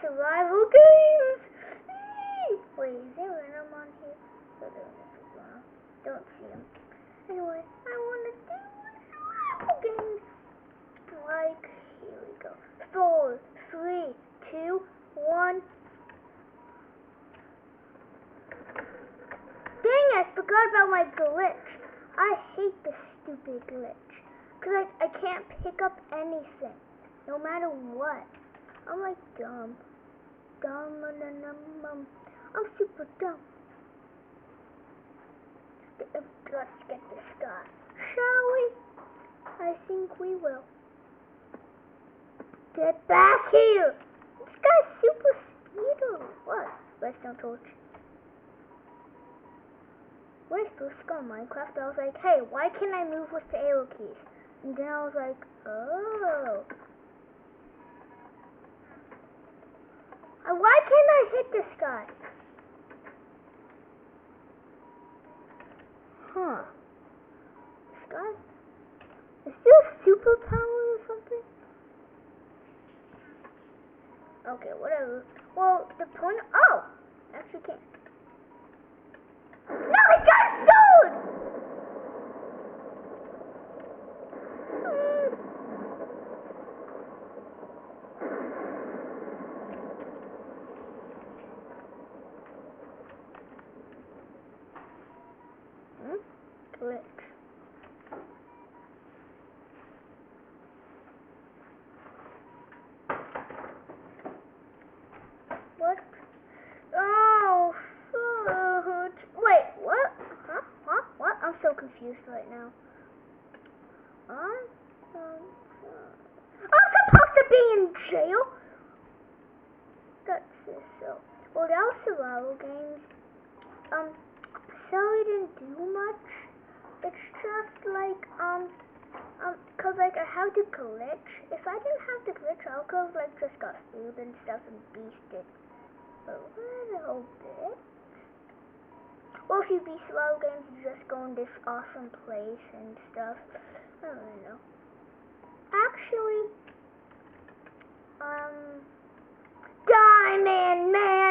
survival games. Wait, is there random on here? Don't see him. Anyway, I want to do survival games. Like, here we go. 4, 3, 2, 1. Dang, I forgot about my glitch. I hate this stupid glitch. Because I can't pick up anything. No matter what. I'm like dumb. I'm super dumb. Let's get this guy. Shall we? I think we will. Get back here! This guy's super speed or what? Redstone torch. When I first got Minecraft, I was like, hey, why can't I move with the arrow keys? And then I was like, oh. Why can't I hit this guy? Huh. This guy? Is there a superpower or something? Okay, whatever. Well, the point... Oh! Actually can't. No, he got sword! Glitch. What? Oh, wait, what? Huh? What? I'm so confused right now. I'm supposed to be in jail? That's so. Well, that was survival games. Sorry didn't do much. It's just like, cause like I have the glitch. If I didn't have the glitch, I could have like just got food and stuff and beasted a little bit. Well, if you beat survival games, you just go in this awesome place and stuff. I don't really know. Actually, Diamond Man.